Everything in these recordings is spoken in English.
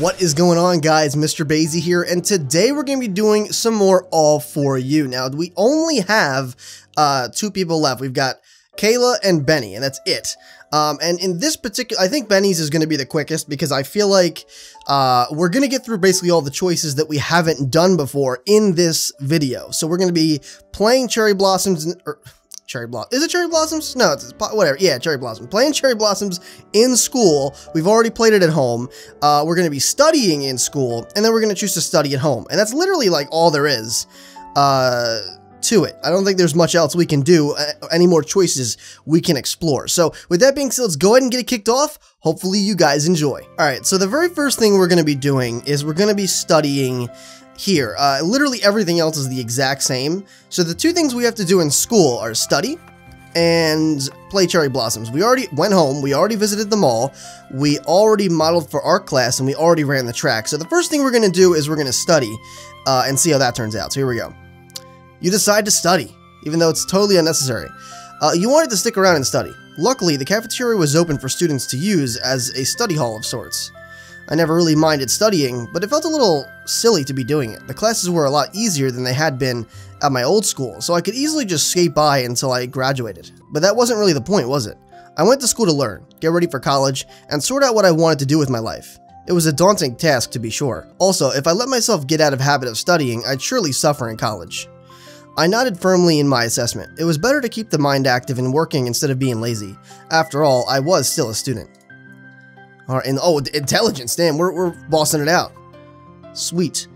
What is going on, guys? Mr. Basie here, and today we're going to be doing some more All For You. Now, we only have two people left. We've got Kayla and Benny, and that's it. And in this particular, I think Benny's is going to be the quickest because I feel like we're going to get through basically all the choices that we haven't done before in this video. So we're going to be playing Cherry Blossoms, Cherry Blossom. Is it Cherry Blossoms? No, it's whatever. Yeah, Cherry Blossom. Playing Cherry Blossoms in school. We've already played it at home. We're going to be studying in school, and then we're going to choose to study at home. And that's literally like all there is to it. I don't think there's much else we can do, any more choices we can explore. So with that being said, let's go ahead and get it kicked off. Hopefully you guys enjoy. All right, so the very first thing we're going to be doing is we're going to be studying here. Literally everything else is the exact same. So the two things we have to do in school are study and play Cherry Blossoms. We already went home, we already visited the mall, we already modeled for art class, and we already ran the track. So the first thing we're going to do is we're going to study and see how that turns out. So here we go. You decide to study, even though it's totally unnecessary. You wanted to stick around and study. Luckily, the cafeteria was open for students to use as a study hall of sorts. I never really minded studying, but it felt a little silly to be doing it. The classes were a lot easier than they had been at my old school, so I could easily just skate by until I graduated. But that wasn't really the point, was it? I went to school to learn, get ready for college, and sort out what I wanted to do with my life. It was a daunting task, to be sure. Also, if I let myself get out of habit of studying, I'd surely suffer in college. I nodded firmly in my assessment. It was better to keep the mind active and working instead of being lazy. After all, I was still a student. Alright, and oh, intelligence, damn, we're bossing it out. Sweet.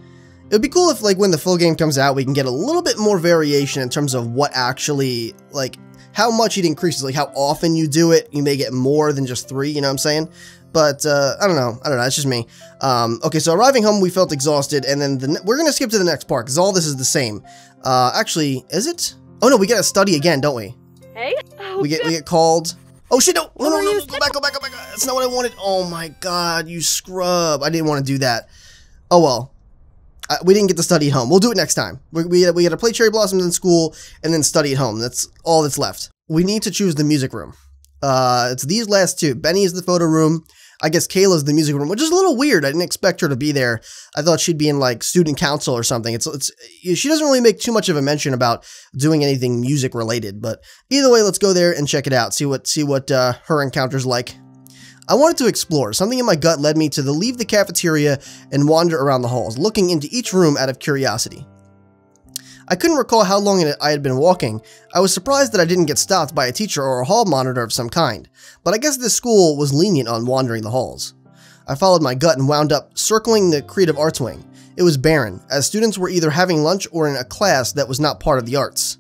It would be cool if, like, when the full game comes out, we can get a little bit more variation in terms of what actually, like, how much it increases, like, how often you do it. You may get more than just 3, you know what I'm saying? But, I don't know, it's just me. Okay, so arriving home, we felt exhausted, and then we're gonna skip to the next part, because all this is the same. Actually, is it? Oh no, we gotta study again, don't we? Hey? Oh, we get called. Oh shit, no, no, go back. That's not what I wanted. Oh my god, you scrub. I didn't want to do that. Oh well. We didn't get to study at home. We'll do it next time. We got to play Cherry Blossoms in school and then study at home. That's all that's left. We need to choose the music room. It's these last two. Benny is the photo room. I guess Kayla's the music room, which is a little weird. I didn't expect her to be there. I thought she'd be in like student council or something. She doesn't really make too much of a mention about doing anything music related, but either way, let's go there and check it out. See what her encounter's like. I wanted to explore. Something in my gut led me to leave the cafeteria and wander around the halls, looking into each room out of curiosity. I couldn't recall how long I had been walking. I was surprised that I didn't get stopped by a teacher or a hall monitor of some kind, but I guess this school was lenient on wandering the halls. I followed my gut and wound up circling the creative arts wing. It was barren, as students were either having lunch or in a class that was not part of the arts.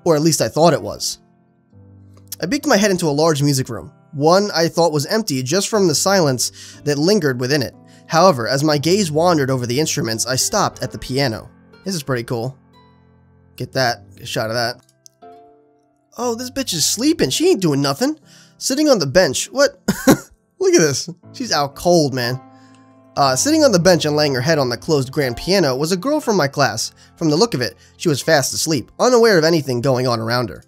Or at least I thought it was. I peeked my head into a large music room. One I thought was empty just from the silence that lingered within it. However, as my gaze wandered over the instruments, I stopped at the piano. This is pretty cool. Get a shot of that. Oh, this bitch is sleeping. She ain't doing nothing. Sitting on the bench. What? Look at this. She's out cold, man. Sitting on the bench and laying her head on the closed grand piano was a girl from my class. From the look of it, she was fast asleep, unaware of anything going on around her.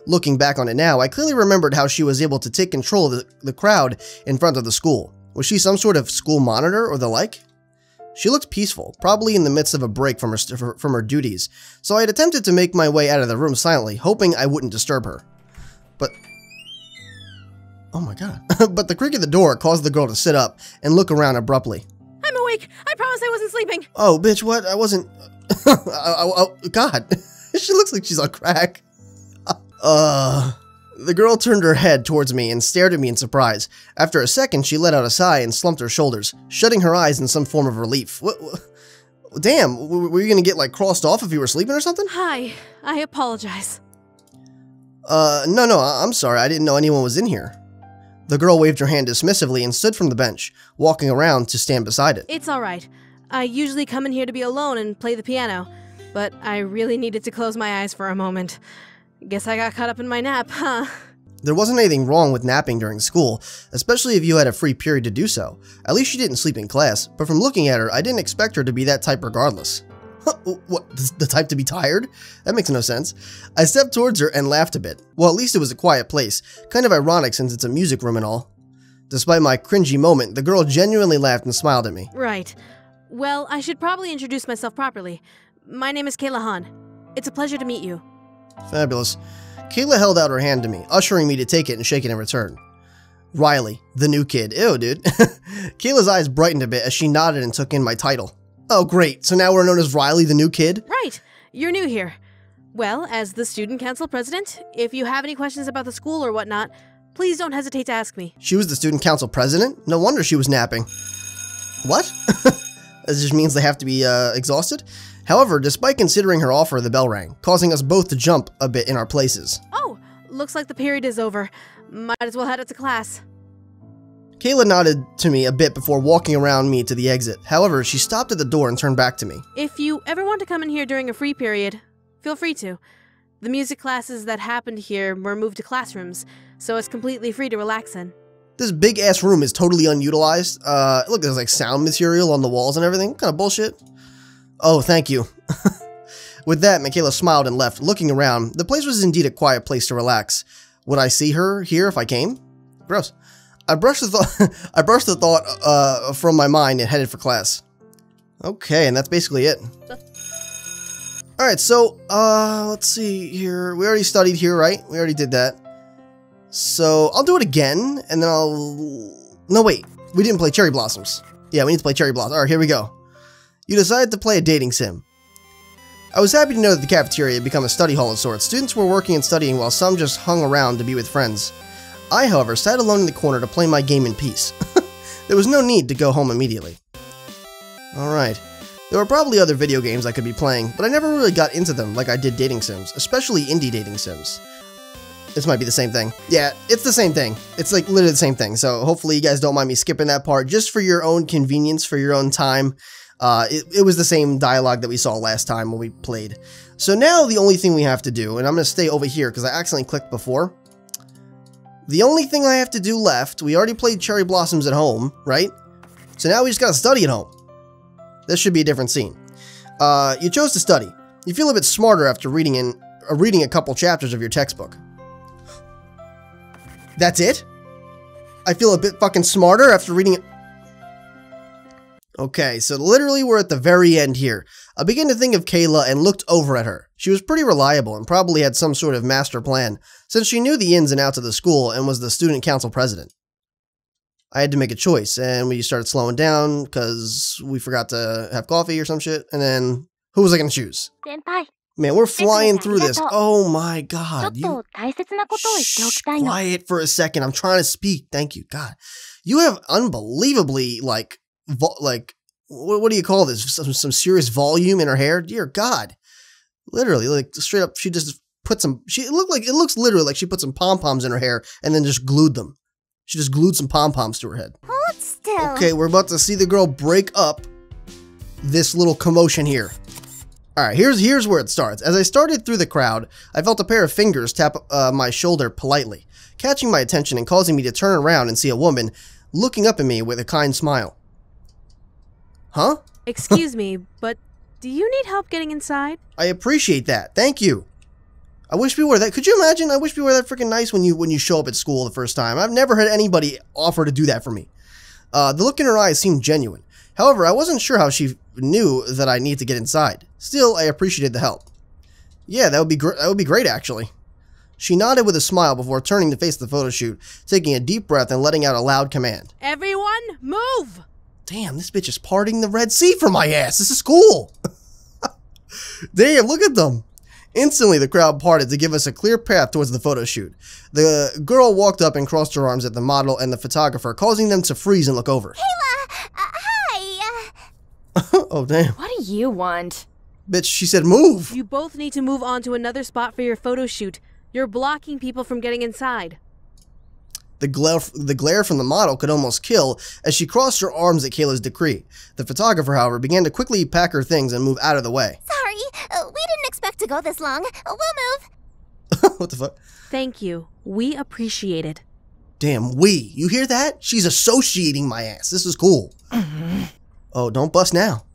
Looking back on it now, I clearly remembered how she was able to take control of the crowd in front of the school. Was she some sort of school monitor or the like? She looked peaceful, probably in the midst of a break from her duties, so I had attempted to make my way out of the room silently, hoping I wouldn't disturb her. But... oh my god. But the creak of the door caused the girl to sit up and look around abruptly. I'm awake! I promise I wasn't sleeping! Oh, bitch, what? I wasn't... oh, god. She looks like she's on crack. The girl turned her head towards me and stared at me in surprise. After a second, she let out a sigh and slumped her shoulders, shutting her eyes in some form of relief. Damn, were you gonna get, like, crossed off if you were sleeping or something? Hi, I apologize. No, I'm sorry, I didn't know anyone was in here. The girl waved her hand dismissively and stood from the bench, walking around to stand beside it. It's alright. I usually come in here to be alone and play the piano, but I really needed to close my eyes for a moment. Guess I got caught up in my nap, huh? There wasn't anything wrong with napping during school, especially if you had a free period to do so. At least she didn't sleep in class, but from looking at her, I didn't expect her to be that type regardless. What, the type to be tired? That makes no sense. I stepped towards her and laughed a bit. Well, at least it was a quiet place. Kind of ironic since it's a music room and all. Despite my cringy moment, the girl genuinely laughed and smiled at me. Right. Well, I should probably introduce myself properly. My name is Kayla Han. It's a pleasure to meet you. Fabulous. Kayla held out her hand to me, ushering me to take it and shake it in return. Riley, the new kid. Ew, dude. Kayla's eyes brightened a bit as she nodded and took in my title. Oh, great. So now we're known as Riley, the new kid? Right. You're new here. Well, as the student council president, if you have any questions about the school or whatnot, please don't hesitate to ask me. She was the student council president? No wonder she was napping. What? That just means they have to be exhausted? However, despite considering her offer, the bell rang, causing us both to jump a bit in our places. Oh, looks like the period is over. Might as well head out to class. Kayla nodded to me a bit before walking around me to the exit. However, she stopped at the door and turned back to me. If you ever want to come in here during a free period, feel free to. The music classes that happened here were moved to classrooms, so it's completely free to relax in. This big-ass room is totally unutilized. Look, there's like sound material on the walls and everything. What kind of bullshit? Oh, thank you. With that, Michaela smiled and left. Looking around, the place was indeed a quiet place to relax. Would I see her here if I came? Gross. I brushed the thought from my mind and headed for class. Okay, and that's basically it. Alright, so, let's see here. We already studied here, right? We already did that. So, I'll do it again, and then No, wait. We didn't play Cherry Blossoms. Yeah, we need to play Cherry Blossoms. Alright, here we go. You decided to play a dating sim. I was happy to know that the cafeteria had become a study hall of sorts. Students were working and studying while some just hung around to be with friends. I, however, sat alone in the corner to play my game in peace. There was no need to go home immediately. Alright. There were probably other video games I could be playing, but I never really got into them like I did dating sims, especially indie dating sims. This might be the same thing. Yeah, it's the same thing. It's like literally the same thing, so hopefully you guys don't mind me skipping that part just for your own convenience, for your own time. It was the same dialogue that we saw last time when we played. So now the only thing we have to do, and I'm going to stay over here because I accidentally clicked before. The only thing I have to do left, we already played Cherry Blossoms at home, right? So now we just got to study at home. This should be a different scene. You chose to study. You feel a bit smarter after reading a couple chapters of your textbook. That's it? I feel a bit fucking smarter after reading it. Okay, so literally we're at the very end here. I began to think of Kayla and looked over at her. She was pretty reliable and probably had some sort of master plan, since she knew the ins and outs of the school and was the student council president. I had to make a choice, and we started slowing down because we forgot to have coffee or some shit, and then who was I going to choose? Man, we're flying through this. Oh my god. Shh, quiet for a second. I'm trying to speak. Thank you. God. You have unbelievably, what do you call this? Some serious volume in her hair? Dear God. Literally, like, straight up, she just put some, it looks literally like she put some pom-poms in her hair and then just glued them. She just glued some pom-poms to her head. Hold still. Okay, we're about to see the girl break up this little commotion here. Alright, here's where it starts. As I started through the crowd, I felt a pair of fingers tap my shoulder politely, catching my attention and causing me to turn around and see a woman looking up at me with a kind smile. Huh? Excuse me, but do you need help getting inside? I appreciate that. Thank you. I wish we were that. Could you imagine? I wish we were that freaking nice when you show up at school the first time. I've never had anybody offer to do that for me. The look in her eyes seemed genuine. However, I wasn't sure how she knew that I need to get inside. Still, I appreciated the help. Yeah, that would be great actually. She nodded with a smile before turning to face the photo shoot, taking a deep breath and letting out a loud command. Everyone, move! Damn, this bitch is parting the Red Sea for my ass. This is cool. Damn, look at them. Instantly, the crowd parted to give us a clear path towards the photo shoot. The girl walked up and crossed her arms at the model and the photographer, causing them to freeze and look over. Kayla! Hi! Oh, damn. What do you want? Bitch, she said move. You both need to move on to another spot for your photo shoot. You're blocking people from getting inside. The glare from the model could almost kill as she crossed her arms at Kayla's decree. The photographer, however, began to quickly pack her things and move out of the way. Sorry, we didn't expect to go this long. We'll move. What the fuck? Thank you. We appreciate it. Damn, we. You hear that? She's associating my ass. This is cool. Oh, don't bust now.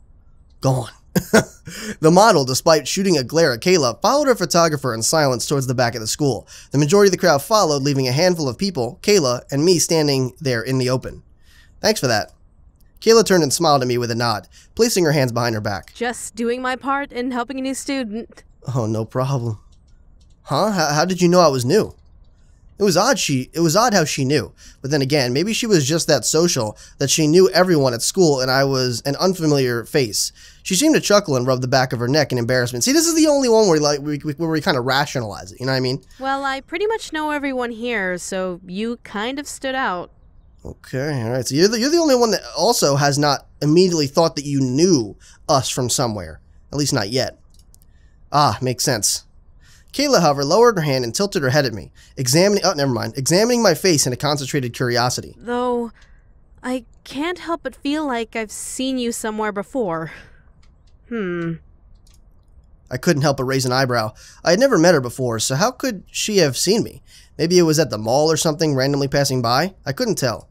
Go on. The model, despite shooting a glare at Kayla, followed her photographer in silence towards the back of the school. The majority of the crowd followed, leaving a handful of people, Kayla, and me standing there in the open. Thanks for that. Kayla turned and smiled at me with a nod, placing her hands behind her back. Just doing my part in helping a new student. Oh, no problem. Huh? How did you know I was new? It was odd how she knew. But then again, maybe she was just that social that she knew everyone at school and I was an unfamiliar face. She seemed to chuckle and rub the back of her neck in embarrassment. See, this is the only one where we kind of rationalize it, you know what I mean? Well, I pretty much know everyone here, so you kind of stood out. Okay, all right. So you're the only one that also has not immediately thought that you knew us from somewhere. At least not yet. Ah, makes sense. Kayla, however, lowered her hand and tilted her head at me, examining my face in a concentrated curiosity. Though, I can't help but feel like I've seen you somewhere before. I couldn't help but raise an eyebrow. I had never met her before, so how could she have seen me? Maybe it was at the mall or something, randomly passing by? I couldn't tell.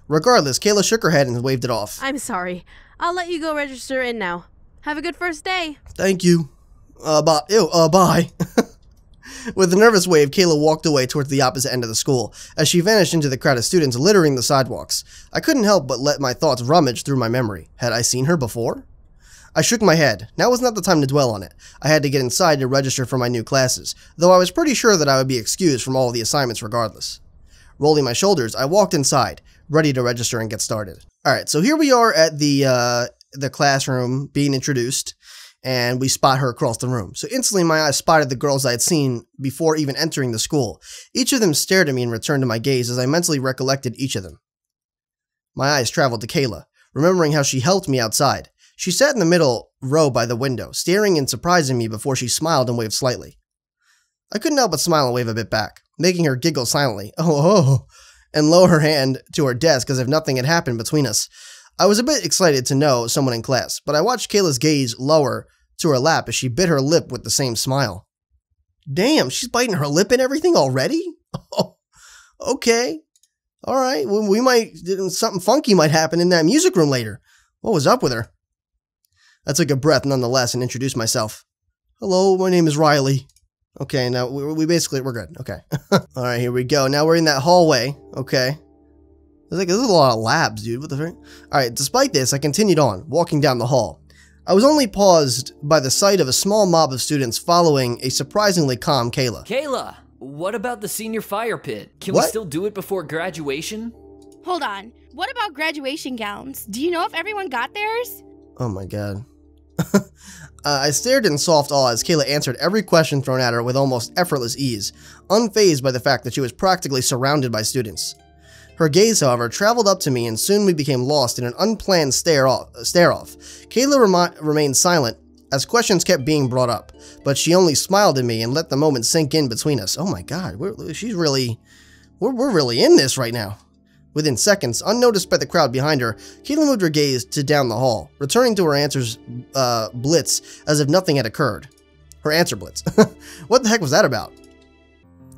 Regardless, Kayla shook her head and waved it off. I'm sorry. I'll let you go register in now. Have a good first day. Thank you. Bye. With a nervous wave, Kayla walked away towards the opposite end of the school, as she vanished into the crowd of students littering the sidewalks. I couldn't help but let my thoughts rummage through my memory. Had I seen her before? I shook my head. Now was not the time to dwell on it. I had to get inside to register for my new classes, though I was pretty sure that I would be excused from all of the assignments regardless. Rolling my shoulders, I walked inside, ready to register and get started. Alright, so here we are at the classroom being introduced, and we spot her across the room. So instantly my eyes spotted the girls I had seen before even entering the school. Each of them stared at me and returned to my gaze as I mentally recollected each of them. My eyes traveled to Kayla, remembering how she helped me outside. She sat in the middle row by the window, staring and surprising me before she smiled and waved slightly. I couldn't help but smile and wave a bit back, making her giggle silently, and lower her hand to her desk as if nothing had happened between us. I was a bit excited to know someone in class, but I watched Kayla's gaze lower to her lap as she bit her lip with the same smile. Damn, she's biting her lip and everything already? Oh, okay. Alright, well, something funky might happen in that music room later. What was up with her? I took a breath nonetheless and introduced myself. Hello, my name is Riley. Okay, now we're good. Okay. Alright, here we go. Now we're in that hallway. Okay. There's a lot of labs, dude. What the frick? Alright, despite this, I continued on, walking down the hall. I was only paused by the sight of a small mob of students following a surprisingly calm Kayla. Kayla, what about the senior fire pit? Can we still do it before graduation? Hold on. What about graduation gowns? Do you know if everyone got theirs? Oh my god. I stared in soft awe as Kayla answered every question thrown at her with almost effortless ease, unfazed by the fact that she was practically surrounded by students. Her gaze, however, traveled up to me and soon we became lost in an unplanned stare-off. Kayla remained silent as questions kept being brought up, but she only smiled at me and let the moment sink in between us. Oh my god, we're really in this right now. Within seconds, unnoticed by the crowd behind her, Kayla moved her gaze to down the hall, returning to her answer's blitz as if nothing had occurred. Her answer blitz. What the heck was that about?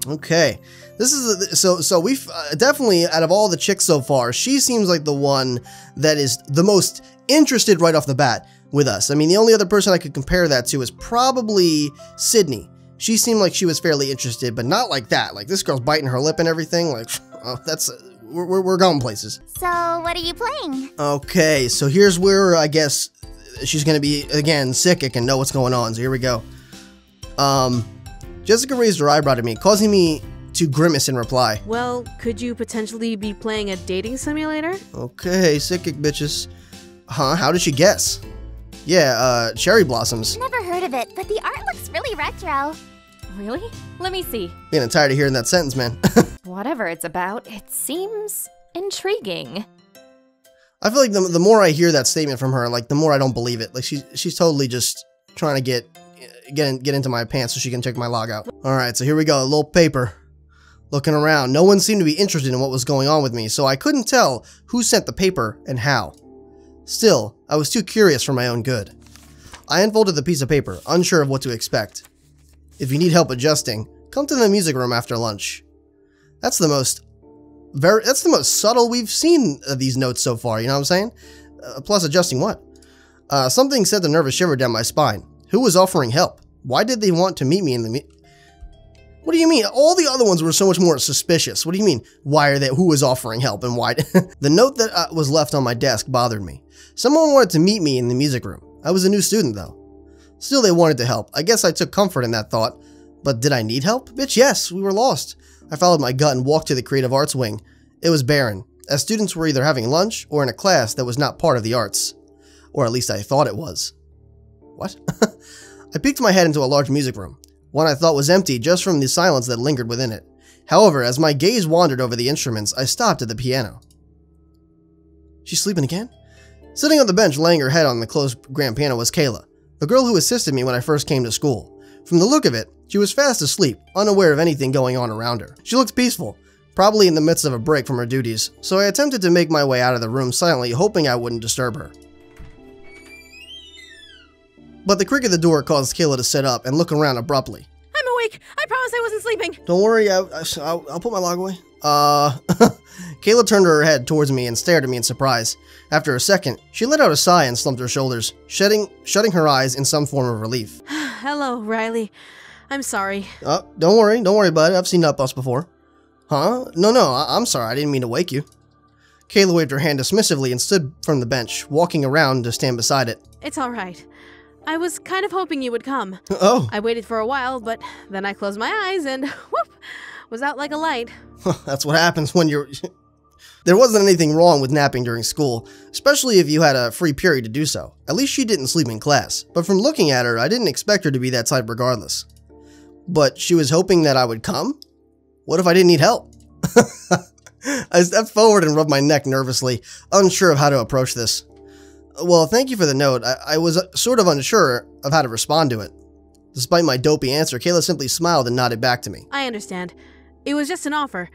Okay, this is so we've definitely, out of all the chicks so far, she seems like the one that is the most interested right off the bat with us. I mean, the only other person I could compare that to is probably Sydney. She seemed like she was fairly interested, but not like that. Like, this girl's biting her lip and everything. Like, oh, that's we're going places. So, what are you playing? Okay, so here's where I guess she's gonna be again psychic and know what's going on. So here we go. Jessica raised her eyebrow to me, causing me to grimace in reply. Well, could you potentially be playing a dating simulator? Okay, psychic bitches. Huh? How did she guess? Yeah, cherry blossoms. Never heard of it, but the art looks really retro. Really? Let me see. Getting tired of hearing that sentence, man. Whatever it's about, it seems intriguing. I feel like the more I hear that statement from her, like the more I don't believe it. Like she's totally just trying to get into my pants so she can check my log out. All right, so here we go. A little paper. Looking around, no one seemed to be interested in what was going on with me, so I couldn't tell who sent the paper and how. Still, I was too curious for my own good. I unfolded the piece of paper, unsure of what to expect. If you need help adjusting, come to the music room after lunch. That's the most subtle we've seen of these notes so far, you know what I'm saying? Plus adjusting what? Something sent a nervous shiver down my spine. Who was offering help? Why did they want to meet me in the What do you mean? All the other ones were so much more suspicious. What do you mean? Who was offering help and why? The note that was left on my desk bothered me. Someone wanted to meet me in the music room. I was a new student though. Still, they wanted to help. I guess I took comfort in that thought. But did I need help? Bitch, yes, we were lost. I followed my gut and walked to the creative arts wing. It was barren, as students were either having lunch or in a class that was not part of the arts. Or at least I thought it was. What? I peeked my head into a large music room, one I thought was empty just from the silence that lingered within it. However, as my gaze wandered over the instruments, I stopped at the piano. She's sleeping again? Sitting on the bench, laying her head on the closed grand piano was Kayla, the girl who assisted me when I first came to school. From the look of it, she was fast asleep, unaware of anything going on around her. She looked peaceful, probably in the midst of a break from her duties, so I attempted to make my way out of the room silently, hoping I wouldn't disturb her. But the creak of the door caused Kayla to sit up and look around abruptly. I'm awake. I promise I wasn't sleeping. Don't worry, I'll put my log away. Kayla turned her head towards me and stared at me in surprise. After a second, she let out a sigh and slumped her shoulders, shutting her eyes in some form of relief. Hello, Riley. I'm sorry. Don't worry, bud. I've seen Nutbus before. Huh? No, I'm sorry. I didn't mean to wake you. Kayla waved her hand dismissively and stood from the bench, walking around to stand beside it. It's all right. I was kind of hoping you would come. Oh. I waited for a while, but then I closed my eyes and whoop, was out like a light. That's what happens when you're... There wasn't anything wrong with napping during school, especially if you had a free period to do so. At least she didn't sleep in class, but from looking at her, I didn't expect her to be that type regardless. But she was hoping that I would come? What if I didn't need help? I stepped forward and rubbed my neck nervously, unsure of how to approach this. Well, thank you for the note. I was sort of unsure of how to respond to it. Despite my dopey answer, Kayla simply smiled and nodded back to me. I understand. It was just an offer.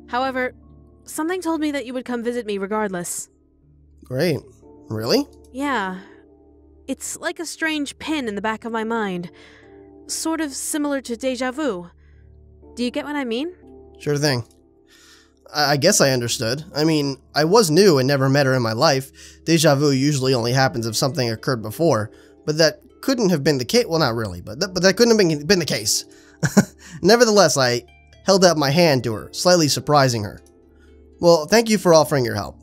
However, something told me that you would come visit me regardless. Great. Really? Yeah. It's like a strange pin in the back of my mind. Sort of similar to déjà vu. Do you get what I mean? Sure thing. I guess I understood. I mean, I was new and never met her in my life. Déjà vu usually only happens if something occurred before, but that couldn't have been the case. Well, not really, but that couldn't have been the case. Nevertheless, I held out my hand to her, slightly surprising her. Well, thank you for offering your help.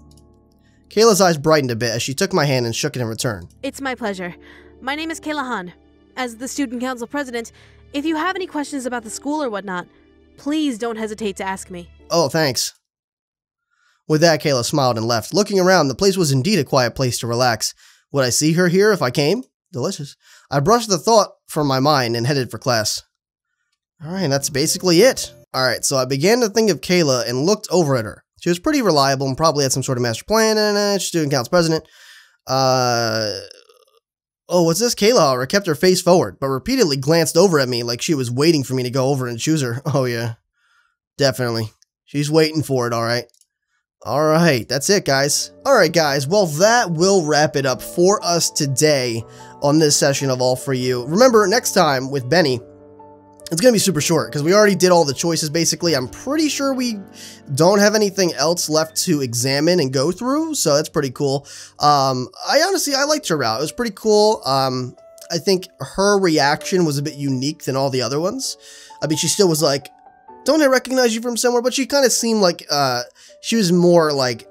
Kayla's eyes brightened a bit as she took my hand and shook it in return. It's my pleasure. My name is Kayla Han. As the student council president, if you have any questions about the school or whatnot, please don't hesitate to ask me. Oh, thanks. With that, Kayla smiled and left. Looking around, the place was indeed a quiet place to relax. Would I see her here if I came? Delicious. I brushed the thought from my mind and headed for class. Alright, that's basically it. Alright, so I began to think of Kayla and looked over at her. She was pretty reliable and probably had some sort of master plan, and student council president. Oh, what's this? Kayla, however, kept her face forward, but repeatedly glanced over at me like she was waiting for me to go over and choose her. Oh yeah, definitely. She's waiting for it, alright. Alright, that's it, guys. Alright, guys, well, that will wrap it up for us today on this session of All For You. Remember, next time with Benny, it's going to be super short, because we already did all the choices, basically. I'm pretty sure we don't have anything else left to examine and go through, so that's pretty cool. I liked her route. It was pretty cool. I think her reaction was a bit unique than all the other ones. I mean, she still was like, don't I recognize you from somewhere? But she kind of seemed like she was more like,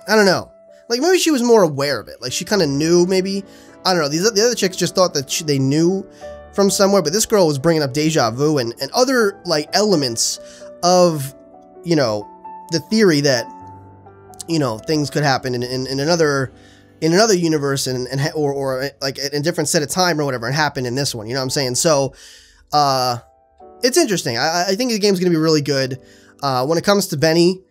I don't know. Like, maybe she was more aware of it. Like, she kind of knew, maybe. I don't know. The other chicks just thought that they knew from somewhere, but this girl was bringing up déjà vu and other, like, elements of, you know, the theory that, you know, things could happen in another universe or like in a different set of time or whatever, and happen in this one. You know what I'm saying? So, it's interesting. I think the game's going to be really good. When it comes to Benny,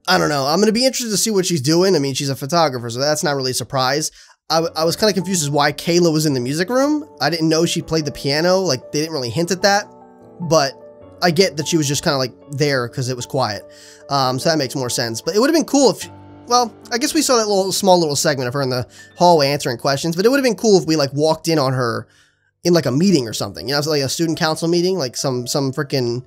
I don't know. I'm going to be interested to see what she's doing. I mean, she's a photographer, so that's not really a surprise. I was kind of confused as why Kayla was in the music room. I didn't know she played the piano. Like, they didn't really hint at that. But I get that she was just kind of like there because it was quiet. So that makes more sense. But it would have been cool if... Well, I guess we saw that small little segment of her in the hallway answering questions. But it would have been cool if we, like, walked in on her in, like, a meeting or something. You know, like a student council meeting. Like some freaking...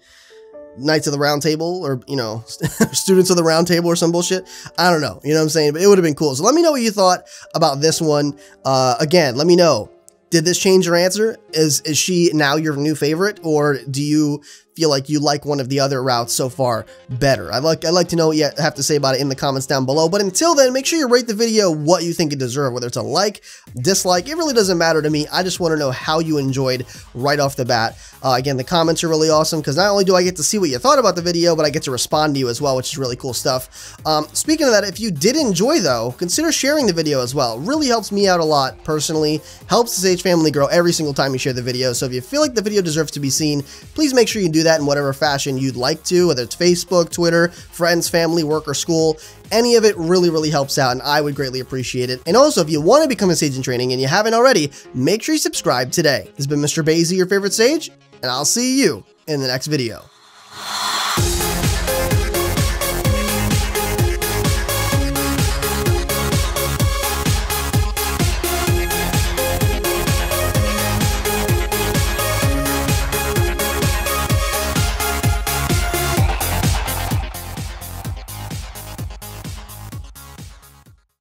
Knights of the Round Table, or, you know, Students of the Round Table or some bullshit. I don't know. You know what I'm saying? But it would have been cool. So let me know what you thought about this one. Again, let me know. Did this change your answer? Is she now your new favorite, or do you feel like you like one of the other routes so far better? I'd like to know what you have to say about it in the comments down below. But until then, make sure you rate the video what you think it deserved, whether it's a like, dislike. It really doesn't matter to me. I just want to know how you enjoyed right off the bat. Again, the comments are really awesome because not only do I get to see what you thought about the video, but I get to respond to you as well, which is really cool stuff. Speaking of that, if you did enjoy though, consider sharing the video as well. It really helps me out a lot personally, helps the Sage family grow every single time you share the video. So if you feel like the video deserves to be seen, please make sure you do that in whatever fashion you'd like to, whether it's Facebook, Twitter, friends, family, work, or school. Any of it really helps out, and I would greatly appreciate it. And also, if you want to become a Sage in Training and you haven't already, make sure you subscribe today. This has been Mr. Basie, your favorite Sage, and I'll see you in the next video.